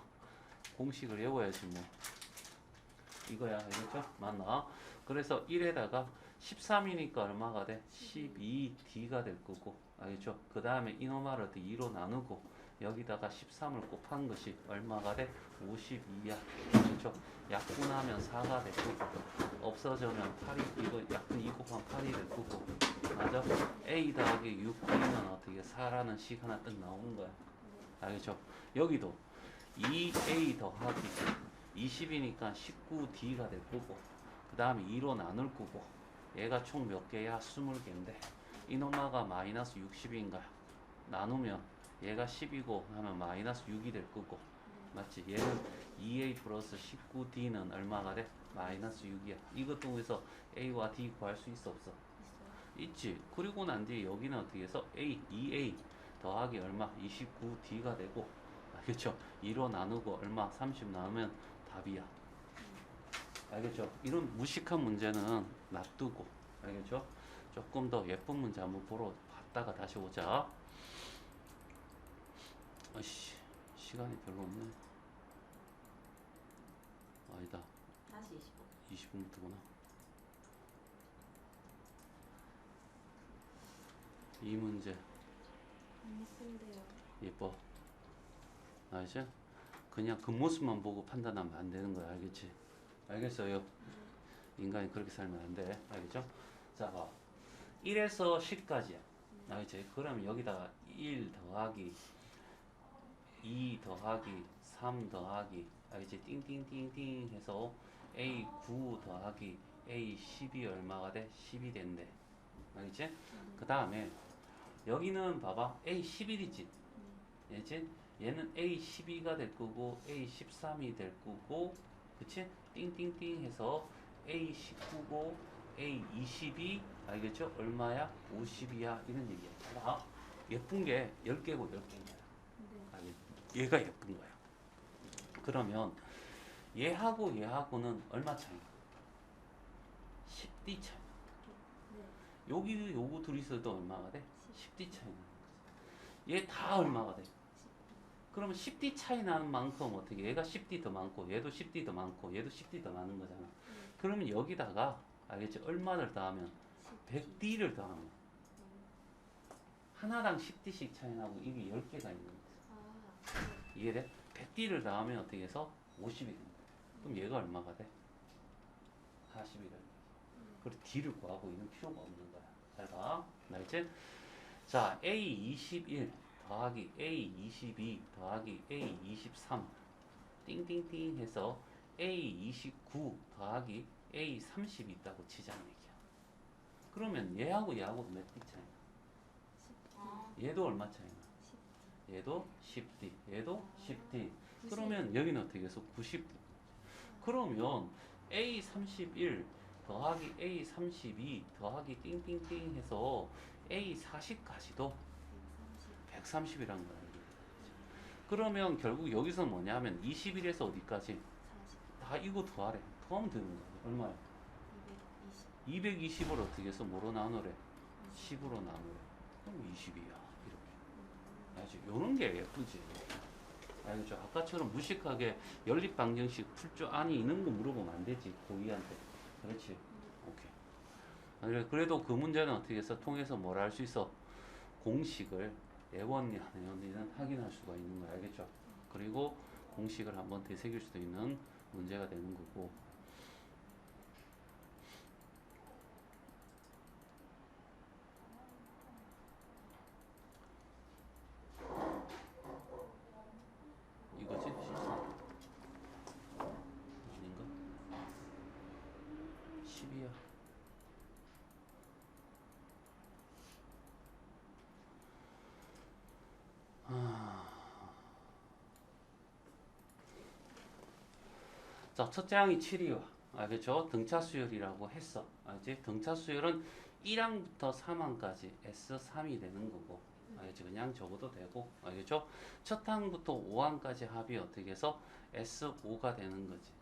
공식을 외워야지 뭐 이거야 알겠죠? 맞나? 그래서 1에다가 13이니까 얼마가 돼? 12D가 될 거고 알겠죠? 그 다음에 이노마를 2로 나누고 여기다가 13을 곱한 것이 얼마가 돼? 52야 그렇죠? 약분하면 4가 될 거고 없어지면 8이 이거 약분 2 곱하면 8이 될 거고 맞아? A 더하기 6B는 어떻게 4라는 식 하나 딱 나오는 거야 알겠죠? 여기도 2A 더하기 20이니까 19D가 될 거고 그 다음에 2로 나눌 거고 얘가 총 몇 개야? 20개인데 이노마가 마이너스 60인가 나누면 얘가 10이고 하면 마이너스 6이 될 거고 맞지? 얘는 2a 플러스 19d는 얼마가 돼? 마이너스 6이야. 이것 통해서 a와 d 구할 수 있어 없어? 있어요. 있지. 그리고 난 뒤에 여기는 어떻게 해서 a 2a 더하기 얼마? 29d가 되고 알겠죠? 2로 나누고 얼마? 30 나누면 답이야. 알겠죠? 이런 무식한 문제는 놔두고 알겠죠? 조금 더 예쁜 문제 한번 보러 봤다가 다시 오자. 아이씨 시간이 별로 없네. 아니다. 다시 25. 20분부터구나. 이 문제 너무 예쁜데요. 예뻐. 알지? 그냥 겉모습만 보고 판단하면 안 되는 거야. 알겠지? 알겠어요? 인간이 그렇게 살면 안 돼. 알겠죠? 자, 봐. 1에서 10까지야. 알겠지? 그럼 여기다가 1 더하기 2 더하기 3 더하기 알겠지? 띵띵띵띵 해서 A9 더하기 A10이 얼마가 돼? 10이 된대. 알겠지? 그 다음에 여기는 봐봐. A11이지. 알겠지? 얘는 A12가 될 거고 A13이 될 거고 그치? 띵띵띵 해서 A19고 A20이 알겠죠? 얼마야? 50이야 이런 얘기야. 봐. 예쁜 게 10개고 10개인 거야. 아니, 얘가 예쁜 거야. 그러면 얘하고 얘하고는 얼마 차이? 10D 차이. 여기 요거 둘이서도 얼마가 돼? 10D 차이 나는 거지. 얘 다 얼마가 돼? 그러면 10D 차이 나는 만큼 어떻게 얘가 10D 더 많고 얘도 10D 더 많고 얘도 10D 더 많은 거잖아. 그러면 여기다가 알겠지? 얼마를 더하면 100D를 더하면 하나당 10D씩 차이 나고 이게 10개가 있는 거지. 이해돼? 100D를 더하면 어떻게 해서 50이 됩니다. 그럼 얘가 얼마가 돼? 40이 돼. 그리고 D를 구하고 있는 필요가 없는 거야. 잘 봐. 알겠지? 자, A21 더하기 A22 더하기 A23 띵띵띵 해서 A29 더하기 A30이 있다고 치자는 얘기야. 그러면 얘하고 얘하고 몇 D 차이 나? 얘도 얼마 차이 나? 얘도 10D, 얘도 10D. 그러면 여기는 어떻게 해서 90D. 그러면 A31 더하기 A32 더하기 띵띵띵 해서 A40까지도 130이라는 거야. 그러면 결국 여기서 뭐냐면 21에서 어디까지? 40, 다 이거 더하래. 더하면 되는 거야. 얼마야? 220. 220을 어떻게 해서 뭐로 나누래? 10으로 나누래. 그럼 20이야. 이렇게. 알지? 요런 게 예쁘지. 알겠죠? 아까처럼 무식하게 연립방정식 풀 줄 아니 있는 거 물어보면 안 되지. 고이한테. 그렇지? 오케이. 그래도 그 문제는 어떻게 해서 통해서 뭘 할 수 있어? 공식을 애원이 아니면 확인할 수가 있는 거 알겠죠? 그리고 공식을 한번 되새길 수도 있는 문제가 되는 거고. 이거지? 실수? 아닌가? 10이야. 자, 첫째 항이 7이와 알겠죠? 등차 수열이라고 했어. 알지? 등차 수열은 1항부터 3항까지 S3이 되는 거고. 알겠지? 그냥 적어도 되고. 알겠죠? 첫 항부터 5항까지 합이 어떻게 해서 S5가 되는 거지.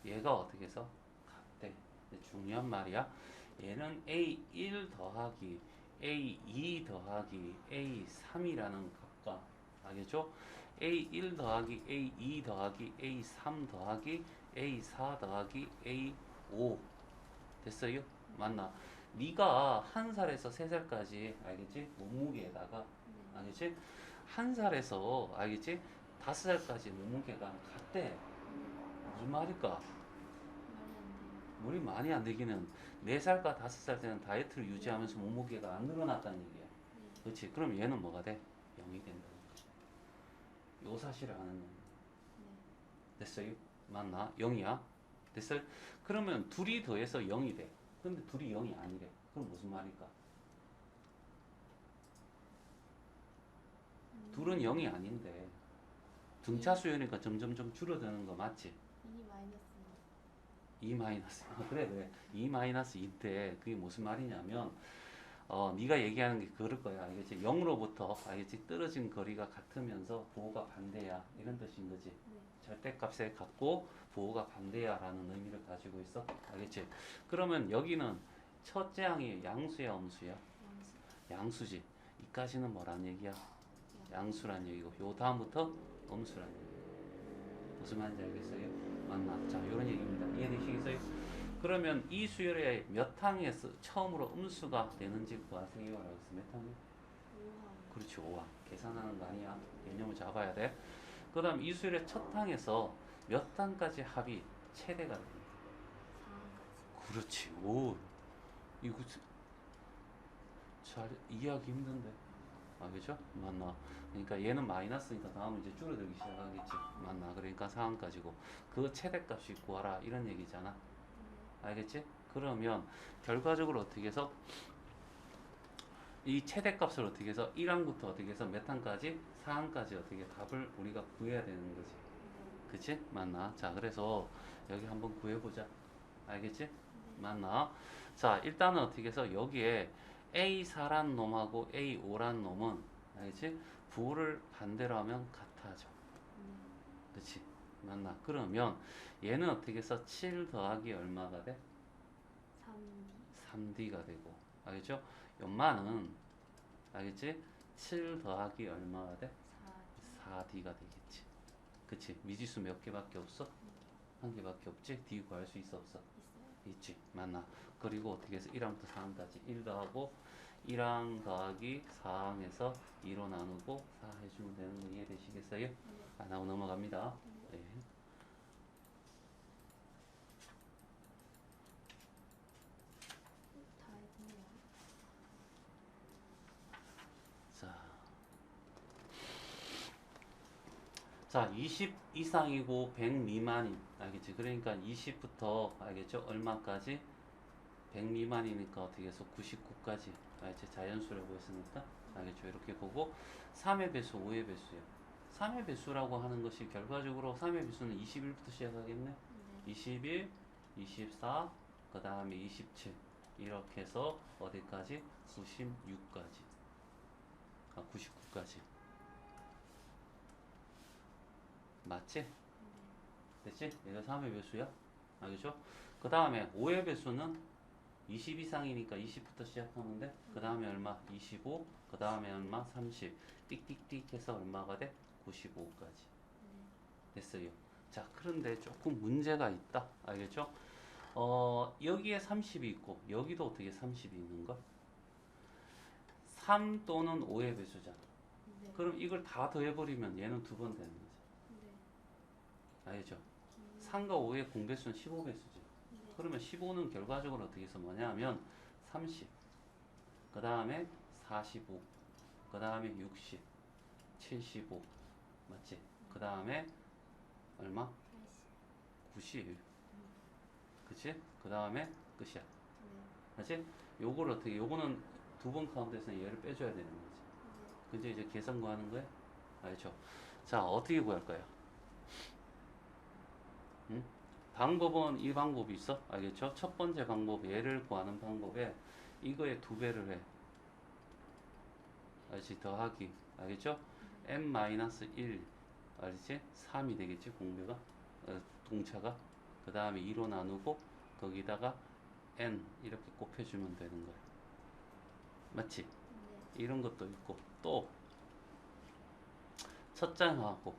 얘가 어떻게 해서 같대. 중요한 말이야. 얘는 A1 더하기 A2 더하기 A3이라는 값과 알겠죠? A1 더하기 A2 더하기 A3 더하기 A4 더하기 A5 됐어요? 맞나? 네가 1살에서 3살까지 알겠지? 몸무게에다가 알겠지? 1살에서 알겠지? 5살까지 몸무게가 같대. 무슨 말일까? 물이 많이 안 되기는 4살과 5살 때는 다이어트를 유지하면서 몸무게가 안 늘어났다는 얘기야. 그렇지? 그럼 얘는 뭐가 돼? 0이 된다는 거지. 요 사실을 아는 거야. 됐어요? 맞나? 0이야? 됐어요? 그러면 둘이 더해서 0이 돼. 근데 둘이 0이 아니래. 그럼 무슨 말일까? 2뿔은 0이 아닌데 등차 수요니까 점점점 줄어드는 거 맞지? 2 마이너스 2 마이너스 그래 2 마이너스 2인데 그게 무슨 말이냐면 네가 얘기하는 게 그럴 거야 알겠지? 0으로부터 알겠지? 떨어진 거리가 같으면서 부호가 반대야 이런 뜻인 거지. 네. 절대값에 같고 부호가 반대야 라는 의미를 가지고 있어 알겠지? 그러면 여기는 첫째 항이 양수야 음수야? 양수. 양수지. 이까지는 뭐란 얘기야? 양수란 얘기고 요 다음부터 음수란 얘기. 무슨 말인지 알겠어요? 맞나? 자 요런 얘기입니다. 이해되시겠어요? 그러면 이 수열의 몇 항에서 처음으로 음수가 되는지 구하세요 라고 했어. 몇 항이요? 5항. 그렇지 5항. 계산하는 거 아니야. 개념을 잡아야 돼. 그 다음 이 수열의 첫 항에서 몇 항까지 합이 최대가 됩니다. 4항까지. 그렇지. 오 이거 잘 이해하기 힘든데. 아, 그죠? 맞나? 그러니까 얘는 마이너스니까 다음은 이제 줄어들기 시작하겠지. 맞나? 그러니까 상한까지고 그 최대값이 구하라 이런 얘기잖아. 알겠지? 그러면 결과적으로 어떻게 해서 이 최대값을 어떻게 해서 1항부터 어떻게 해서 몇 항까지? 4항까지 어떻게 답을 우리가 구해야 되는 거지. 그치? 맞나? 자, 그래서 여기 한번 구해보자. 알겠지? 맞나? 자, 일단은 어떻게 해서 여기에 A4란 놈하고 A5란 놈은 알겠지? 부호를 반대로 하면 같아져. 그치? 맞나? 그러면 얘는 어떻게 해서 7 더하기 얼마가 돼? 3D. 3D가 되고 알겠죠? 연마는 알겠지? 7 더하기 얼마가 돼? 4D. 4D가 되겠지. 그치? 미지수 몇 개밖에 없어? 한 개밖에 없지? D 구할 수 있어 없어? 있어요? 있지. 맞나? 그리고 어떻게 해서 1항부터 4항까지 1 더하고 1항 더하기 4항에서 2로 나누고 4 해주면 되는 거 이해되시겠어요? 안 하고 넘어갑니다. 네. 다 했네요. 자, 20 이상이고 100 미만인 알겠지? 그러니까 20부터 알겠죠? 얼마까지? 100 미만이니까 어떻게 해서 99까지 알겠지? 자연수라고 했으니까 알겠죠? 이렇게 보고 3의 배수, 5의 배수요. 3의 배수라고 하는 것이 결과적으로 3의 배수는 21부터 시작하겠네? 네. 21, 24, 그 다음에 27 이렇게 해서 어디까지? 96까지 99까지 맞지? 됐지? 얘가 3의 배수야 알겠죠? 그 다음에 5의 배수는 20 이상이니까 20부터 시작하면 돼. 그 다음에 얼마? 25. 그 다음에 얼마? 30. 띡띡띡 해서 얼마가 돼? 95까지. 됐어요. 자, 그런데 조금 문제가 있다. 알겠죠? 여기에 30이 있고, 여기도 어떻게 30이 있는가? 3 또는 5의 배수잖아. 네. 그럼 이걸 다 더해버리면 얘는 두 번 되는 거지. 네. 알겠죠? 3과 5의 공배수는 15배수지. 네. 그러면 15는 결과적으로 어떻게 해서 뭐냐 하면 30, 그 다음에 45, 그 다음에 60, 75, 맞지? 그 다음에 얼마? 80. 90, 그치? 그 다음에 끝이야. 네. 맞지? 요걸 어떻게, 요거는 두 번 카운트해서 얘를 빼줘야 되는 거지. 네. 그죠? 이제 계산 구하는 거야? 알죠? 자, 어떻게 구할 거야? 응? 방법은 이 방법이 있어. 알겠죠? 첫 번째 방법, 얘를 구하는 방법에 이거의 2배를 해. 알지? 더하기. 알겠죠? n-1 알지? 3이 되겠지? 공배가 동차가 그 다음에 2로 나누고 거기다가 n 이렇게 곱해주면 되는 거야. 맞지? 네. 이런 것도 있고 또 첫 장하고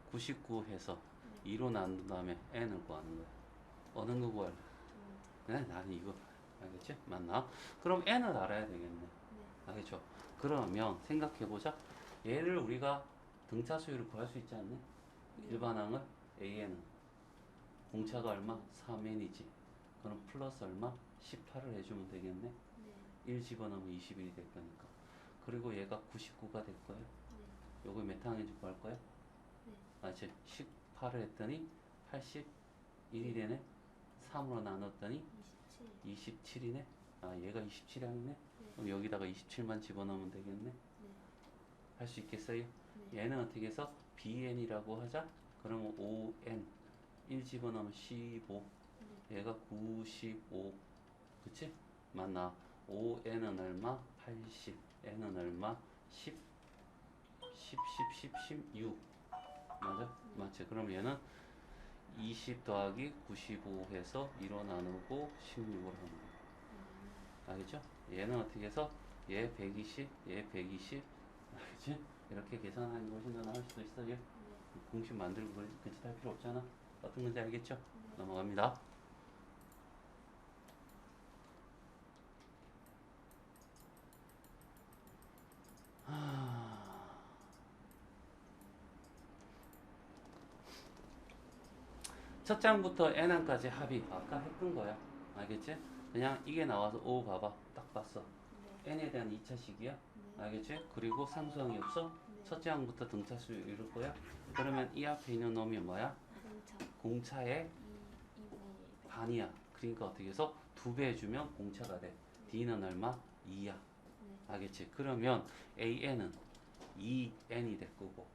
99 해서 2로 나눈 다음에 n을 구하는 거야. 어느 거 구할래? 네, 나는 이거. 알겠지? 맞나? 그럼 n을 알아야 되겠네. 네. 알겠죠? 그러면 생각해보자. 얘를 우리가 등차 수율을 구할 수 있지 않니? 일반항을 AN은 공차가 얼마? 3n이지. 그럼 플러스 얼마? 18을 해주면 되겠네. 네. 1 집어넣으면 21이 될 거니까. 그리고 얘가 99가 될 거야. 네. 요거 몇 항인지 구할 거야? 네. 맞지? 18을 했더니 81이 되네. 3으로 나눴더니 27. 27이네. 아, 얘가 27항이네. 네. 그럼 여기다가 27만 집어넣으면 되겠네. 네. 할 수 있겠어요? 네. 얘는 어떻게 해서 bn이라고 하자. 그러면 5n 1 집어넣으면 15. 네. 얘가 95. 그치? 맞나? 5n은 얼마? 80. n은 얼마? 10. 16. 맞아? 맞지? 그럼 얘는 20 더하기 95 해서 2로 나누고 16으로 하는 거야. 알겠죠? 얘는 어떻게 해서 얘 120, 얘 120. 알겠지? 이렇게 계산하는 것이 더 나을 수도 있어요. 네. 공식 만들고 그짓 할 필요 없잖아. 어떤 건지 알겠죠? 네. 넘어갑니다. 첫 장부터 n항까지 합이 아까 했던 거야. 알겠지? 그냥 이게 나와서 오 봐봐. 딱 봤어. 네. n에 대한 2차식이야. 네. 알겠지? 그리고 상수항이 없어? 네. 첫째 항부터 등차수 이룰 거야. 그러면 이 앞에 있는 놈이 뭐야? 공차. 공차의 2분의 반이야. 그러니까 어떻게 해서 2배 해주면 공차가 돼. d는 얼마? 2야. 네. 알겠지? 그러면 an은 2n이 될 거고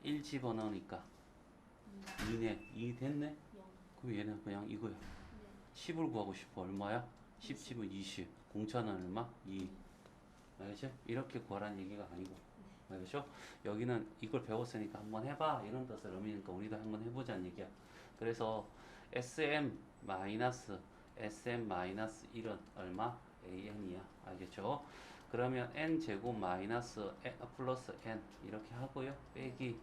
네. 1 집어넣으니까 2네. 2 됐네? 0. 그럼 얘는 그냥 이거야. 네. 10을 구하고 싶어. 얼마야? 10 집은 20. 공차는 얼마? 2. 알겠지? 이렇게 구하라는 얘기가 아니고. 알겠죠? 여기는 이걸 배웠으니까 한번 해봐. 이런 뜻을 의미니까 우리도 한번 해보자는 얘기야. 그래서 SM-1은 얼마? AN이야. 알겠죠? 그러면 N제곱 마이너스 플러스 N 이렇게 하고요. 빼기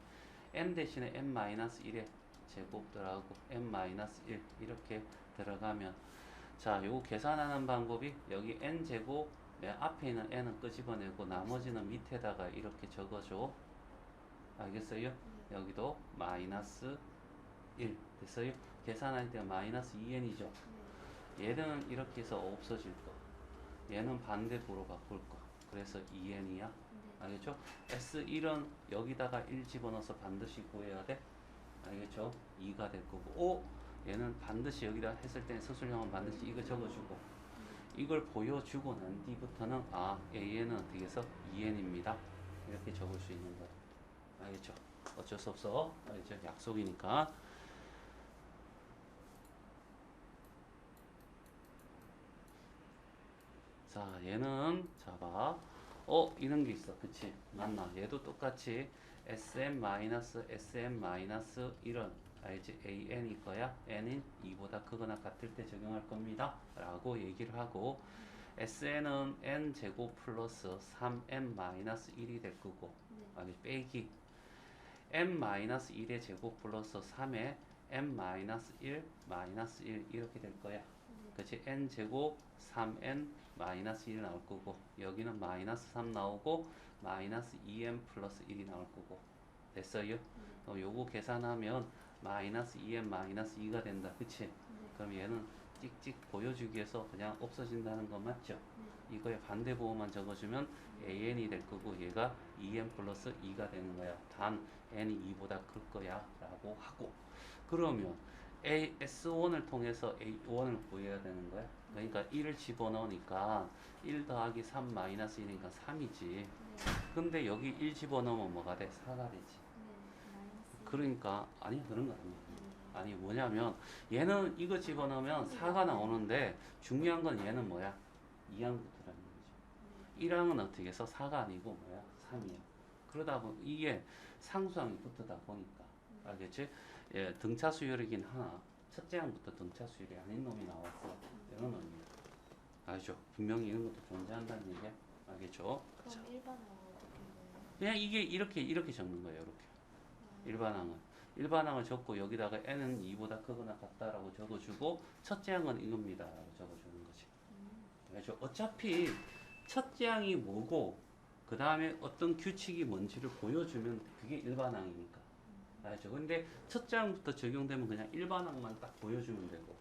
N 대신에 N-1의 제곱 들어가고 N-1 이렇게 들어가면 자, 요거 계산하는 방법이 여기 N제곱 맨 앞에 있는 n은 끄집어내고 나머지는 밑에다가 이렇게 적어줘. 알겠어요? 여기도 마이너스 1 됐어요? 계산할 때 마이너스 2n이죠. 얘는 이렇게 해서 없어질 거. 얘는 반대도로 바꿀 거. 그래서 2n이야. 알겠죠? S1은 여기다가 1 집어넣어서 반드시 구해야 돼. 알겠죠? 2가 될 거고. 오! 얘는 반드시 여기다 했을 때 서술형은 반드시 이거 적어주고. 이걸 보여주고 난 뒤부터는 AN은 어떻게 해서 2N입니다. 이렇게 적을 수 있는 거야. 알겠죠? 어쩔 수 없어. 알겠죠? 약속이니까. 자, 얘는 잡아. 이런 게 있어. 그치? 맞나? 얘도 똑같이 SM-1은 알지? AN일 거야. n인 2보다 크거나 같을 때 적용할 겁니다. 라고 얘기를 하고 SN은 n제곱 플러스 3n-1이 될 거고 알겠지? 빼기 n-1의 제곱 플러스 3의 n-1 마이너스 1 이렇게 될 거야. 그치? n제곱 3n-1 나올 거고 여기는 마이너스 3 나오고 마이너스 2n 플러스 1이 나올 거고 됐어요? 요거 계산하면 마이너스 2n 마이너스 2가 된다. 그치? 그럼 얘는 찍찍 보여주기 위해서 그냥 없어진다는 거 맞죠? 이거에 반대 보호만 적어주면 AN이 될 거고 얘가 2n 플러스 2가 되는 거야. 단 n이 2보다 클 거야 라고 하고 그러면 S1을 통해서 A1을 구해야 되는 거야. 그러니까 1을 집어넣으니까 1 더하기 3 마이너스 1이니까 3이지. 근데 여기 1 집어넣으면 뭐가 돼? 4가 되지. 그러니까 아니 그런 거 아니야. 아니 뭐냐면 얘는 이거 집어넣으면 4가 나오는데 중요한 건 얘는 뭐야? 2항부터라는 거죠. 1항은 어떻게 해서 4가 아니고 뭐야? 3이야. 그러다 보면 이게 상수항이 붙다 보니까 알겠지? 예, 등차 수열이긴 하나 첫째 항부터 등차 수열이 아닌 놈이 나왔어. 이런 놈입니다. 알죠? 분명히 이런 것도 존재한다는 얘기야. 알겠죠? 그럼 일반항은 어떻게 해요? 그냥 이게 이렇게 적는 거예요. 이렇게. 일반항을 적고 여기다가 n은 2보다 크거나 같다라고 적어주고 첫째 항은 이겁니다 라고 적어주는 거지. 그렇죠? 어차피 첫째 항이 뭐고 그 다음에 어떤 규칙이 뭔지를 보여주면 그게 일반항이니까. 알죠? 근데 첫째 항부터 적용되면 그냥 일반항만 딱 보여주면 되고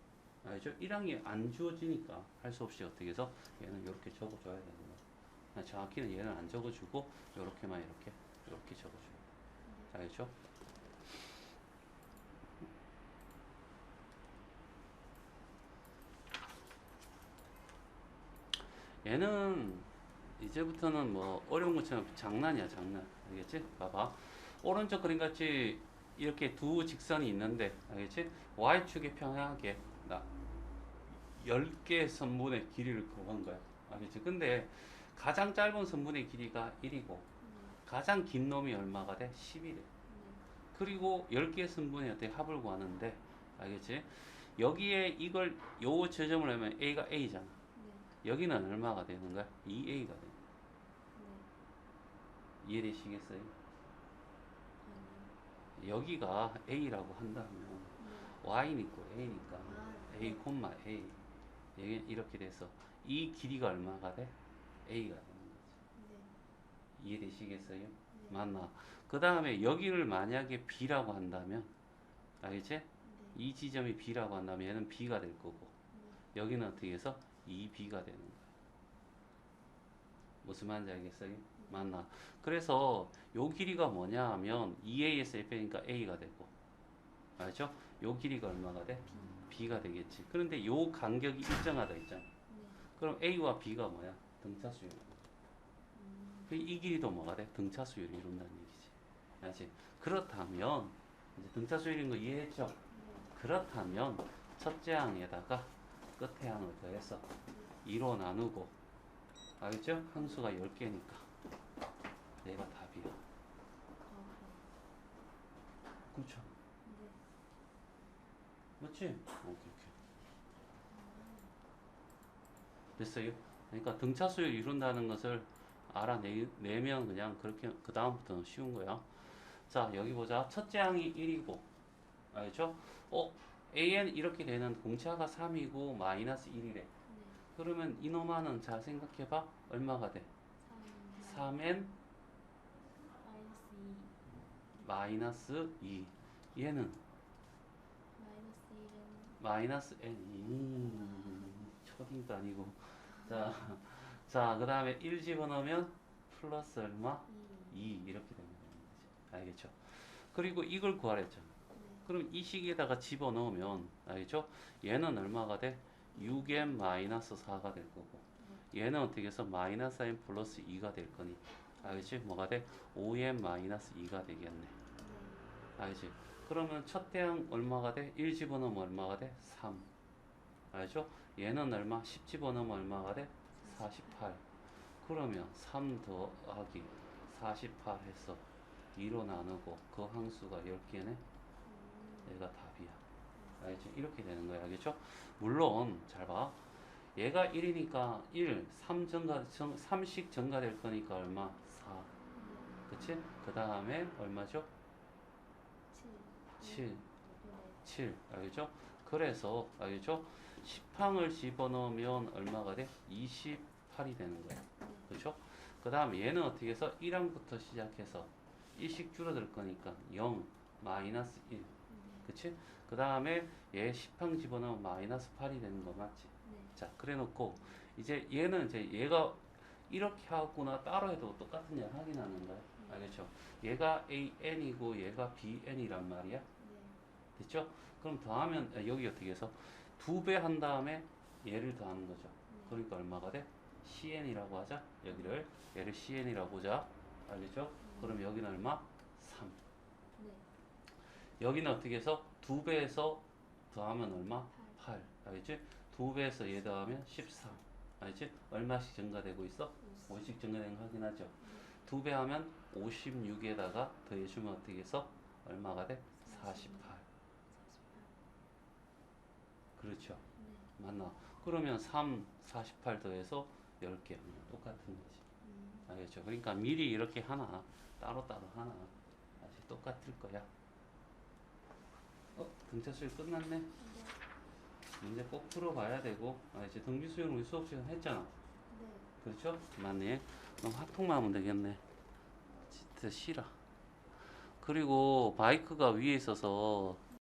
알죠? 1항이 안 주어지니까 할 수 없이 어떻게 해서 얘는 이렇게 적어줘야 되는 거야. 정확히는 얘는 안 적어주고 이렇게만 이렇게 적어줘요. 알겠죠? 얘는 이제부터는 뭐 어려운 것처럼 장난이야 장난. 알겠지? 봐봐. 오른쪽 그림 같이 이렇게 두 직선이 있는데 알겠지? y축에 평행하게 나 10개의 선분의 길이를 구한 거야. 알겠지? 근데 가장 짧은 선분의 길이가 1이고 가장 긴 놈이 얼마가 돼? 10이래. 그리고 10개의 선분의 어떻게 합을 구하는데 알겠지? 여기에 이걸 요 지점을 하면 a가 a잖아. 여기는 얼마가 되는 거야? 2a가 돼. 이해되시겠어요? 여기가 a라고 한다면 y는 있고 a니까 a, a 여기 이렇게 돼서 이 길이가 얼마가 돼? a가 되는 거지. 이해되시겠어요? 맞나? 그 다음에 여기를 만약에 b라고 한다면 알겠지? 이 지점이 b라고 한다면 얘는 b가 될 거고 여기는 어떻게 해서 2b가 되는 거야. 무슨 말인지 알겠어요? 맞나? 그래서 요 길이가 뭐냐 하면 2a에서 f니까 a가 되고 알죠? 요 길이가 얼마가 돼? b가 되겠지. 그런데 요 간격이 일정하다 있잖아. 그럼 a와 b가 뭐야? 등차수열. 이 길이도 뭐가 돼? 등차수열이 이룬다는 얘기지. 알지? 그렇다면 이제 등차수열인 거 이해했죠? 그렇다면 첫째 항에다가 끝에 항을 더해서 2로 나누고 알겠죠? 항수가 10개니까 얘가 답이야. 그렇죠? 맞지? 오케이. 됐어요? 그러니까 등차수열 이룬다는 것을 알아내면 그냥 그렇게 그 다음부터는 쉬운 거야. 자 여기 보자. 첫째 항이 1이고 알죠? an 이렇게 되는 공차가 3이고 마이너스 1이래. 그러면 이놈아는 잘 생각해봐. 얼마가 돼? 3n 마이너스 2. 얘는 마이너스 n. 초딩도 아니고. 자, 그 다음에 1 집어넣으면 플러스 얼마? 2 이렇게 되는 거지. 알겠죠? 그리고 이걸 구하랬잖아. 그럼 이 식에다가 집어넣으면 알겠죠? 얘는 얼마가 돼? 6n 마이너스 4가 될 거고 얘는 어떻게 해서 마이너스 n 플러스 2가 될 거니 알겠지? 뭐가 돼? 5n 마이너스 2가 되겠네. 알겠지? 그러면 첫 대항 얼마가 돼? 1 집어넣으면 얼마가 돼? 3. 알죠? 얘는 얼마? 10 집어넣으면 얼마가 돼? 48. 그러면 3 더하기 48 해서 2로 나누고 그 항수가 10개네? 얘가 답이야. 알겠죠? 이렇게 되는 거야. 알겠죠? 물론 잘 봐. 얘가 1이니까 1, 3씩 증가될 거니까 얼마? 4. 그치? 그 다음에 얼마죠? 7. 알겠죠? 그래서 알겠죠? 10항을 집어넣으면 얼마가 돼? 28이 되는 거야. 그렇죠? 그 다음에 얘는 어떻게 해서 1항부터 시작해서 1씩 줄어들 거니까 0, 마이너스 1. 그치? 그 다음에 얘 10항 집어넣으면 마이너스 8이 되는 거 맞지? 자, 그래 놓고 이제 얘는 이제 얘가 이렇게 하거나 따로 해도 똑같은 일 확인하는 거야. 알겠죠? 얘가 AN이고 얘가 BN이란 말이야. 됐죠? 그럼 더하면 여기 어떻게 해서 2배 한 다음에 얘를 더하는 거죠. 그러니까 얼마가 돼? CN이라고 하자. 얘를 CN이라고 보자. 알겠죠? 그럼 여기는 얼마? 3. 여기는 어떻게 해서 2배에서 더하면 얼마? 8. 알겠지? 2배에서 얘 더하면 13. 알겠지? 얼마씩 증가되고 있어? 5씩 증가되는 거 확인하죠? 2배 하면 56에다가 더해주면 어떻게 해서 얼마가 돼? 48. 그렇죠? 맞나? 그러면 3, 48 더해서 10개 하면 똑같은 거지. 알겠죠? 그러니까 미리 이렇게 하나, 따로따로 하나, 아직 똑같을 거야. 등차수열 끝났네? 문제 꼭 풀어봐야 되고, 이제 등비수열 우리 수업 시간 했잖아. 그렇죠? 맞네. 그럼 학통만 하면 되겠네. 진짜 싫어. 그리고 바이크가 위에 있어서